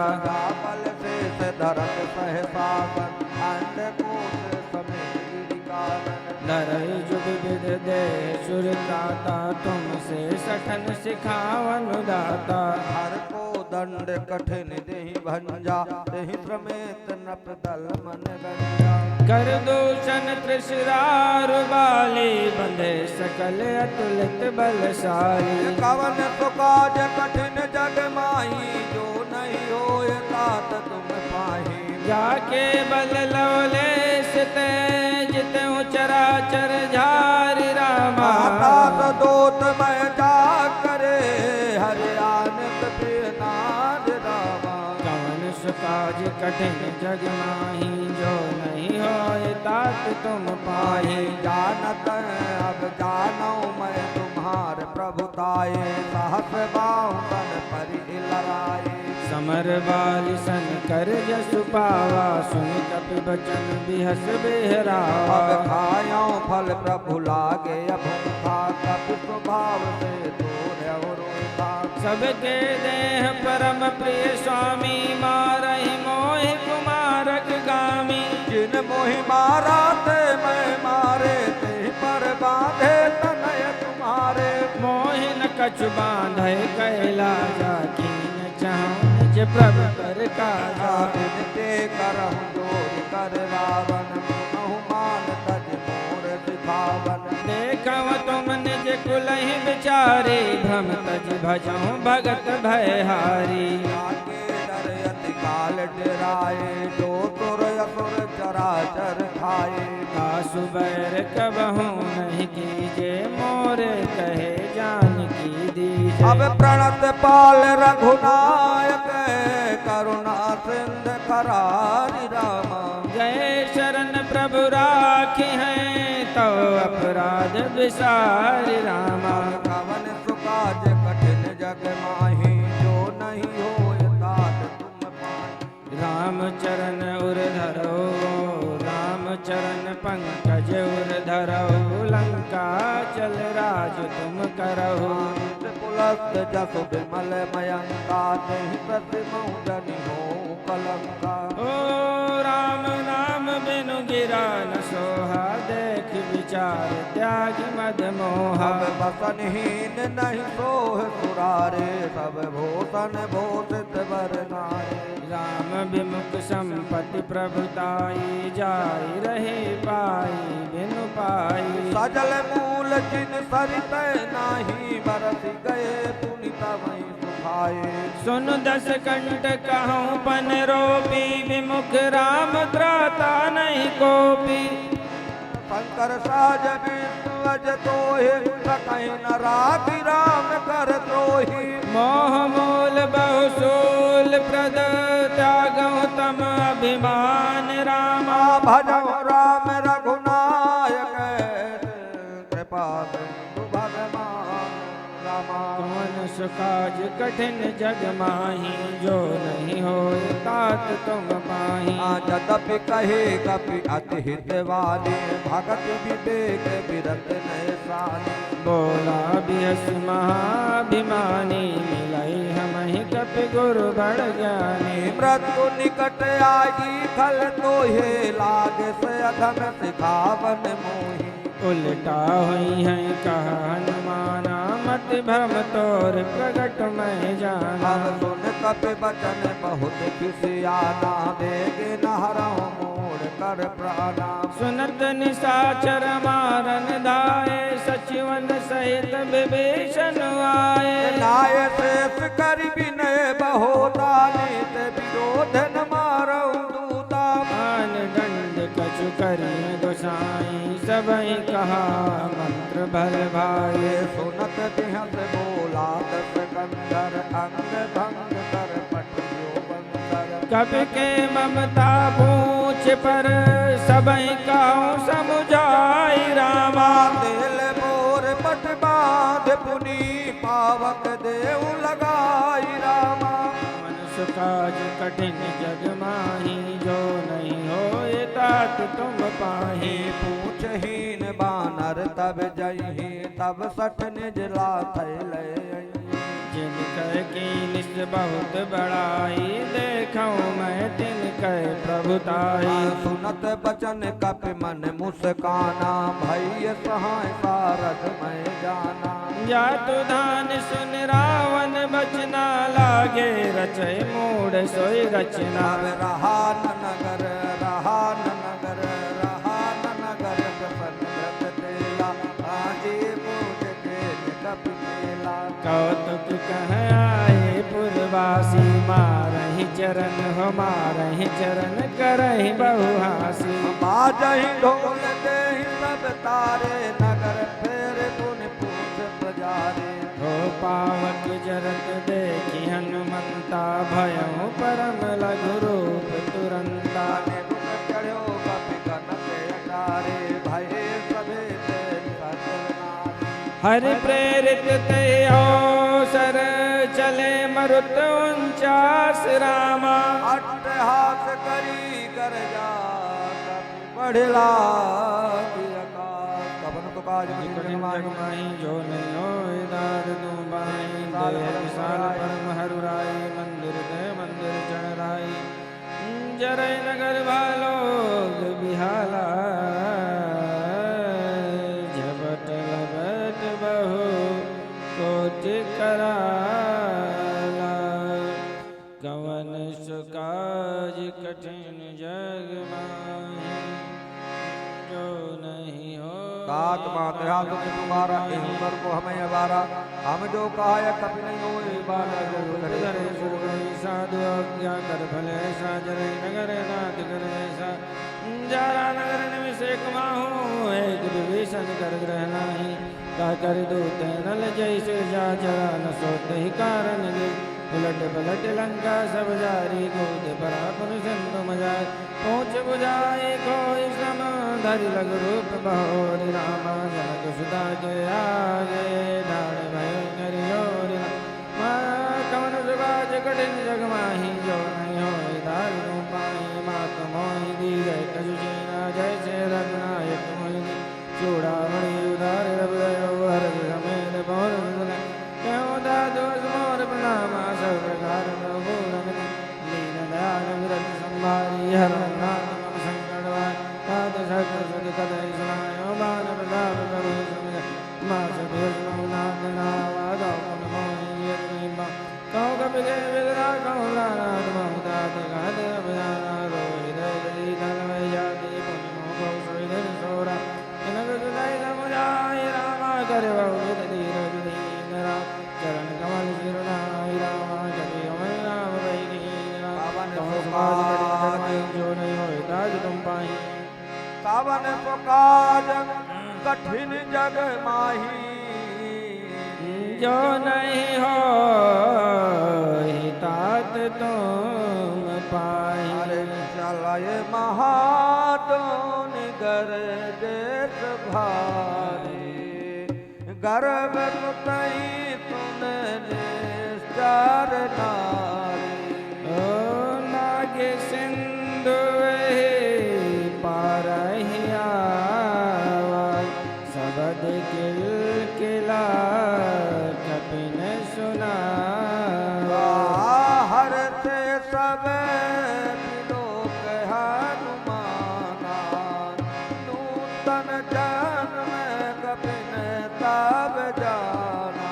बल से धरत सहसावन अंडकोश समेत गिरिकानन धरई जुग विद दे सुरताता तुमसे सठन सिखावन दाता हर को दंड कठिन देहि भंजा देहि प्रमेत नप दल मन गंजा कर दूषण त्रिशरार बाली बंधे सकल अतुलित बलशाली कवन सुकाज कठिन जग माही जो नहीं होय तात तुम पाही जाके बल लवलेश तेज त्यों चराचर झारि रामा आता दोत मैं जा करे हरियाणक प्रियनाथ रामा कवन सुकाज कठिन जग माही जो नहीं होए तात तुम पाही जानत अब जानो मैं तुम्हार प्रभुताए सहस बाहुन परि लड़ाए समर बाल सन कर जसु पावा सुन कपि बचन बिहस बेहरावा अब खायो फल प्रभु लागे अभूखा कपि स्वभाव से दूर और सबके देह परम प्रिय स्वामी मारहि मोहि कुमारक गामी जिन मोहि मारा ते मैं मारे ते पर बांधे तनय तुम्हारे मोहि न कछु बांधे कैला जाकीन चाहूं निज प्रभु पर काजा बिनते करहु जोर कर रावण मुनहु मान तज मोर दिखावन देखव तुम निज कुलहि विचारे भ्रम तज भजहु भगत भयहारी आगे डर अति काल डराए जो तुर असुर चराचर खाए कासु बैर कबहु नहीं कीजे मोरे कहे जान की दीजे अब प्रणत पाल रघुनायक करुणा सिंध करारी रामा जय शरण प्रभु राखी हैं तो अपराध विसारी रामा कवन सुकाज कठिन जग माही जो नहीं होय तात तुम पाहि राम चरण उर धरो राम चरण पंकज उर धरो लंका चल राज तुम करहो पुलस्त जसु विमल मयंका नहीं प्रतिमहु जनि हो कलंका ओ राम नाम बिनु गिरा न सोहा देख विचार त्याग मद मोहा अब बसनहीन नहीं सोह सुरारे सब भूषण भूषित बर नारे राम विमुख संपत्ति प्रभुताई जाई रहे पाई बिनु पाई सजल मूल जिन सरित नाही बरस गए पुनित वही सुखाए सुन दस कंठ कहूँ पन रोपी विमुख राम त्राता नहीं कोपी शंकर साज विष्णु अज तोहि सकहि न राखि राम कर द्रोही मोह मूल बहुसूल प्रद त्यागहु तम अभिमान रामा भजो राम रघुनायक कृपा सिंधु भगवान रामा कौन सुकाज कठिन जग माही जो नहीं हो तात तुम पाही जदपि कहे कपि अति हित वाले भगत विवेक विरत नय साले बोला बिहस महाभिमानी मिलाई हम ही कपि गुरु बड़ ज्ञानी मृत्यु निकट आई खल तोहे लाग से अधम सिखावन मोही उल्टा हुई है कहा हनुमाना मत भ्रम तोर प्रगट मैं जाना अब सुन कपि बचन बहुत खिसियाना बेग नहरहु मोड़ कर प्राणा सुनत निशाचर मारन दाए सचिवन सहित विभीषण आए नाय शेष कर विनय बहुता नित विरोध न मारऊ दूता मान दंड कछु करिय गोसाई सबई कहा मंत्र भल भाई ये सुनत बिहस बोला दस कंदर अंग भंग कर पटियो बंदर कवि के ममता पूछ पर सबई कहूँ समुझाई रामा तेल बोर पट बांध पुनी पावक देव लगाई रामा मनुष्य काज कठिन जग माही जो नहीं होए तात तुम पाही पूछहीन बानर तब जही तब सठ निज लाथ लय जिन कह की निस बहुत बड़ाई देखूं मैं तिन कह प्रभुताई सुनत बचन कप मन मुस्काना भय सहाय सारथ मैं जाना जातु धान सुन रावण बचना लागे रचय मूड सोई रचना अब रहा न नगर रहा न नगर रहा न नगर प्रसन्न तेला आजे मूड के कप केला कौतुक कह आए पुरवासी मारहि माही चरण हमारहि चरण करहि बहुहासी बाजहि ढोल देहि सब तारे नगर फेर पुन पूछ प्रजारे हो पावक जरत देखि हनुमंता भयउ परम लघु रूप तुरंता चढ़ो कपि कनक अटारे भये सभे हरि प्रेरित ते अवसर चले मरुत 49 रामा अट्टहास करी कर जा बढ़ला कबन तो काज कठिन जग माही जो नहीं हो दार दो बाई देह विशाल परम हरुराई मंदिर दे मंदिर चढ़ाई जरय नगर भालोग बिहाला झपट लपट बहु कोटि कराला कवन सुकाज कठिन जग माही जो नहीं हो तात मातया तुम तुम्हारा ईश्वर को हमें अवारा हम जो काय कपि नहीं होए साधु आज्ञा कर भले ऐसा जरे नगर नाथ कर ऐसा जारा नगर निमिषेक माहू एक विभीषण कर ग्रह नाही का कर दूत नल जैसे जा जरा न सोते ही कारण उलट पलट लंका सब जारी कूद परा पुन सिंधु मजाय पहुँच बुझाए कोई श्रम धरि लघु रूप बहोरि रामा जनक सुता के आगे ढाड़ भयो करियोरि कवन सुबाज कठिन जग माही जो नहीं हो दारू पाई मात मोहि दी जय कजुना जैसे रघुनायक मोहिनी चूड़ामणि उदार रवयो हर समेत पौर क्यों दादो मोर प्रणाम सब प्रकार लीन दयाल विरत संभारी हर नाथ मम संकट वाद सकल सद कदय सुनायो बान प्रताप प्रभु समझ मास भेषणो नाथ नावाद मोहि कौ कपि जय विदरा कौ नाथ महुदात गाद अभयाना रोहि दय धन वै जाति पुण्य मोह सोई सोरा जनक सुनाई समुझाई रामा कर बहु धीर विधीन राम चरण कमल सिरुनाई रामा कपि अमर राम वैगी जो नहीं हो ताज तुम पाई कावन पुकाज कठिन जग माही जो नहीं हो तात तुम पाई अरे चलय महादोन गर देश भारी गर्भ सुतई तुन निश्चर नारी ओ नागे सिंधु पारहिया सबद किल किला कपिन सुना हर से सब लोक हनुमाना नूतन जन्म कपिन तब जाना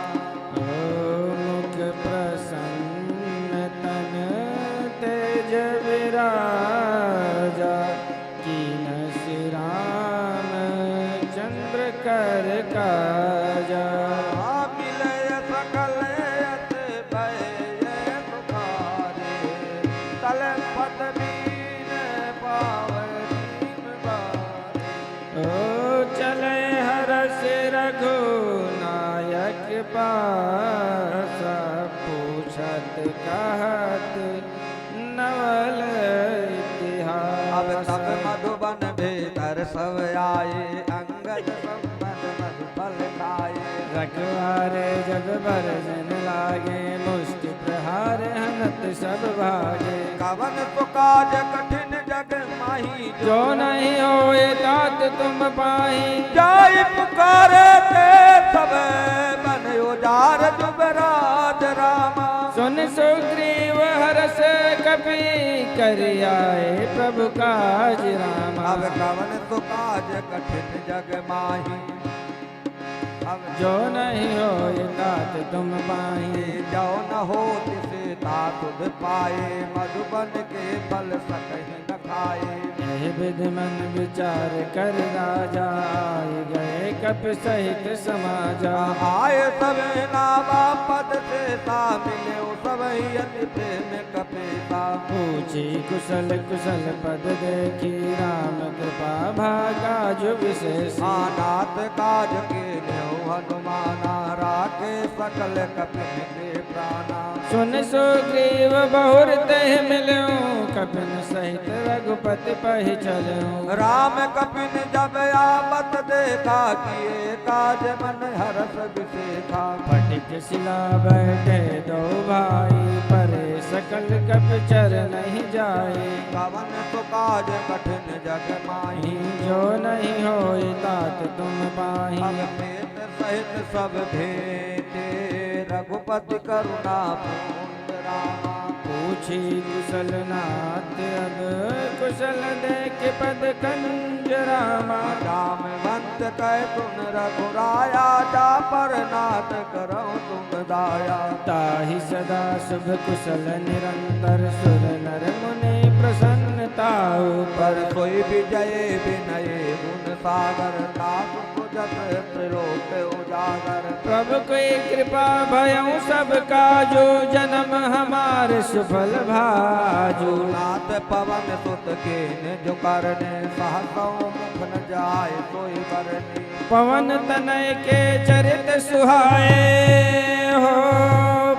मुख प्रसन्न तन तेज विराजा कीन श्रीराम चंद्र कर काजा मिलय सकल यत भय सुखारे तल पद बीन पावतीन बारे ओ चले हरस रघु नायक पास पूछत कहत नवल अब इतिहास तब मधुबन भीतर सब आए अंगद संबंध मधुफल खाए रखवारे जब बरसन लागे मुष्टि प्रहार हनत सब भागे कवन पुकाज कठिन जग माही जो नहीं होए तात तुम पाही जाय पुकारे ते सब बन उजार जुबराज रामा सुन सुग्रीव हरस कपि कर आए प्रभु काज रामा अब कवन पुकाज कठिन जग माही अब जो नहीं होए तात तुम पाही जो न हो तिसे तातुद पाए मधुबन के फल सकहि न खाए यह विध मन विचार कर राजा आए गए कप सहित समाजा आए सब नावा पद से सा मिले सब अति प्रेम कपे सा पूछी कुशल कुशल पद देखी राम कृपा भागा जो विशेष आनाथ काज के न्यौ हनुमाना राखे सकल कपिन के प्राणा सुन सुग्रीव बहुर तह मिल्यो कपिन सहित रघुपति पहि चल्यो राम कपिन जब आपत देखा किए काज मन हरस विशेखा फटिक शिला बैठे दो भाई परे सकल कप चर नहीं जाए कवन तो काज कठिन जग माही जो नहीं होए तात तुम पाही अब पेट सहित सब भेटे रघुपति करुणा पूर्ण रामा पूछी कुशल नाथ अब कुशल देख पद कंज रामा रामवंत कह तुम रघुराया जा पर नाथ करो तुम दाया ताहि सदा शुभ कुशल निरंतर सुर नर मुनि प्रसन्नता पर सोई विजय विनय गुण सागर ताप जप त्रिलोक उजागर प्रभु कोई कृपा भयऊ सब काजो जन्म हमार सुफल भाजो नाथ पवन सुत के निज करने सहसों मुख न जाय सोई बरनी पवन तनय के चरित सुहाए हो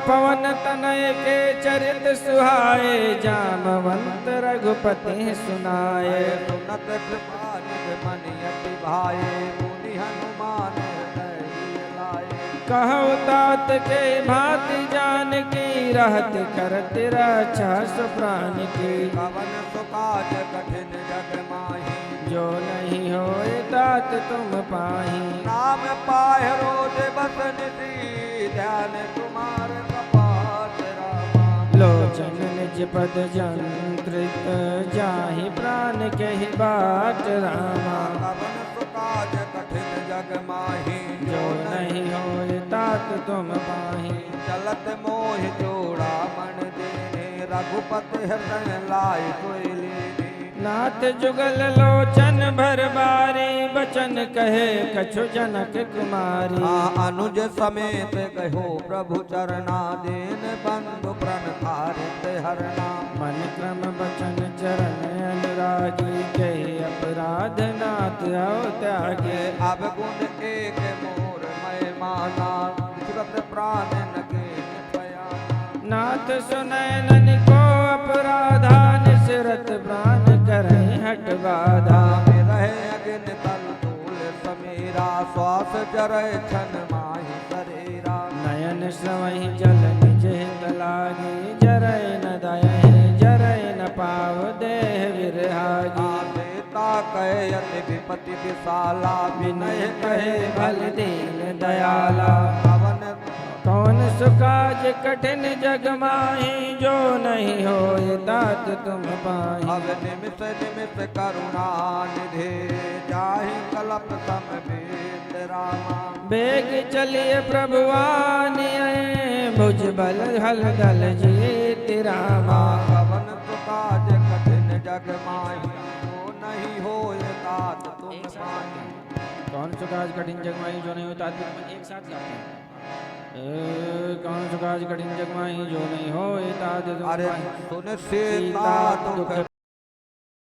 पवन तनय के चरित सुहाए जामवंत रघुपति सुनाए सुनत कृपा निज मनि अति भाए मुनि हनुमान हृदय लाए कहो तात के भांति जान की रहत करत रक्षा सुप्राण की कवन सुकाज कठिन जग माही जो नहीं होए तात तुम पाही नाम पाए रोज बस निधि ध्यान तुम्हार कपाट रामा लोचन निज पद जंत्रित जाहि प्राण कहि बाट रामा कवन सुकाज कठिन जग माही जो नहीं होए तात तुम पाही चलत मोह जोड़ा मन देने रघुपति हृदय लाय सोई लेने नाथ जुगल लोचन भर बारी बचन कहे कछु जनक कुमारी अनुज समेत कहो प्रभु चरना देन बंधु प्रण हारित हरना मन क्रम बचन चरण अनुरागी कहे अपराध नाथ आओ त्यागे अब गुण एक मोर मैं माना तुरत प्राण नगे पयाना नाथ सुनैनन को अपराधा निसरत प्राण करहि हट बाधा में रहे अग्नि तल तूल समीरा श्वास जरय छन माही शरीरा नयन श्रवहि जल निज हित लागी जरय न दयहि जरय न पाव देह विरहागी देता कहे अति विपति विशाला विनय कहे भल दीन दयाला पवन कौन सुकाज कठिन जग माही जो नहीं होए तात तुम पाही अब निमिष निमिष करुणा निधे जाहि कलप सम वेद रामा बेग चलिए प्रभुआनिए भुज बल हल दल जीत रामा पवन सुकाज कठिन जग माही जो नहीं होए तात तुम पाही कौन सुकाज कठिन जग माही जो नहीं होए तात तुम एक साथ गाते हैं कौन सुकाज कठिन जग माही जो नहीं होए तात तुम अरे पाही सुन सीता दुख